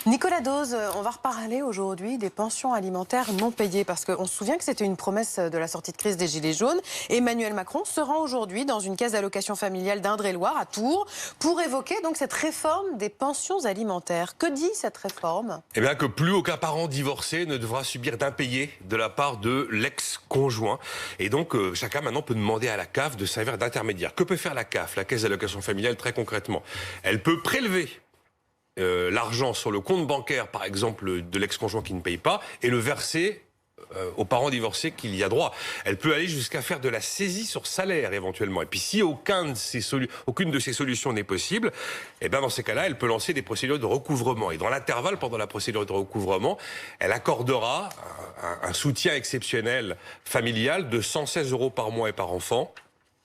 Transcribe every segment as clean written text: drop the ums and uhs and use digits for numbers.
Nicolas Dose, on va reparler aujourd'hui des pensions alimentaires non payées parce qu'on se souvient que c'était une promesse de la sortie de crise des Gilets jaunes. Emmanuel Macron se rend aujourd'hui dans une caisse d'allocation familiale d'Indre-et-Loire à Tours pour évoquer donc cette réforme des pensions alimentaires. Que dit cette réforme? Eh bien que plus aucun parent divorcé ne devra subir d'impayés de la part de l'ex-conjoint. Et donc chacun maintenant peut demander à la CAF de servir d'intermédiaire. Que peut faire la CAF, la caisse d'allocation familiale, très concrètement? Elle peut prélever l'argent sur le compte bancaire, par exemple, de l'ex-conjoint qui ne paye pas, et le verser aux parents divorcés qu'il y a droit. Elle peut aller jusqu'à faire de la saisie sur salaire, éventuellement. Et puis, si aucune de ces solutions n'est possible, eh ben, dans ces cas-là, elle peut lancer des procédures de recouvrement. Et dans l'intervalle, pendant la procédure de recouvrement, elle accordera un soutien exceptionnel familial de 116 € par mois et par enfant.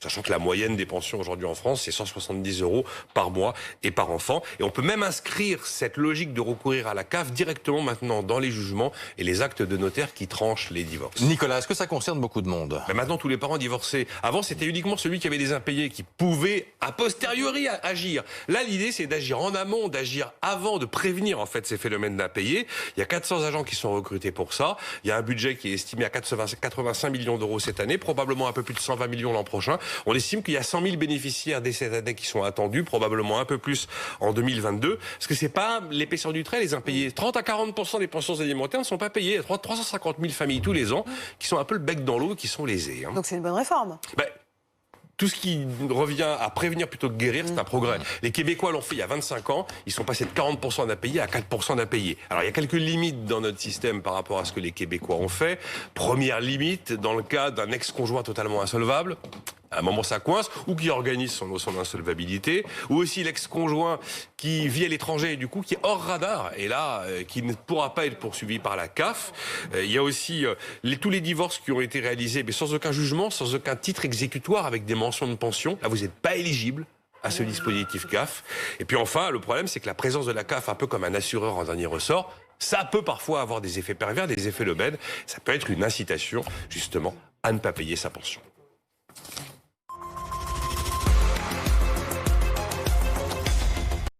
Sachant que la moyenne des pensions aujourd'hui en France, c'est 170 € par mois et par enfant. Et on peut même inscrire cette logique de recourir à la CAF directement maintenant dans les jugements et les actes de notaire qui tranchent les divorces. Nicolas, est-ce que ça concerne beaucoup de monde? Mais maintenant, tous les parents divorcés. Avant, c'était uniquement celui qui avait des impayés qui pouvait a posteriori agir. Là, l'idée, c'est d'agir en amont, d'agir avant, de prévenir en fait ces phénomènes d'impayés. Il y a 400 agents qui sont recrutés pour ça. Il y a un budget qui est estimé à 85 millions d'euros cette année, probablement un peu plus de 120 millions l'an prochain. On estime qu'il y a 100 000 bénéficiaires dès cette année qui sont attendus, probablement un peu plus en 2022. Parce que c'est pas l'épaisseur du trait, les impayés. 30 à 40% des pensions alimentaires ne sont pas payées. Il y a 350 000 familles tous les ans qui sont un peu le bec dans l'eau, qui sont lésées. Donc c'est une bonne réforme. Tout ce qui revient à prévenir plutôt que guérir, c'est un progrès. Les Québécois l'ont fait il y a 25 ans. Ils sont passés de 40% d'impayés à 4% d'impayés. Alors, il y a quelques limites dans notre système par rapport à ce que les Québécois ont fait. Première limite, dans le cas d'un ex-conjoint totalement insolvable, à un moment ça coince, ou qui organise son insolvabilité, ou aussi l'ex-conjoint qui vit à l'étranger et du coup qui est hors radar, et là, qui ne pourra pas être poursuivi par la CAF. Il y a aussi tous les divorces qui ont été réalisés, mais sans aucun jugement, sans aucun titre exécutoire, avec des mentions de pension. Là, vous n'êtes pas éligible à ce dispositif CAF. Et puis enfin, le problème, c'est que la présence de la CAF, un peu comme un assureur en dernier ressort, ça peut parfois avoir des effets pervers, des effets d'aubaine. Ça peut être une incitation, justement, à ne pas payer sa pension.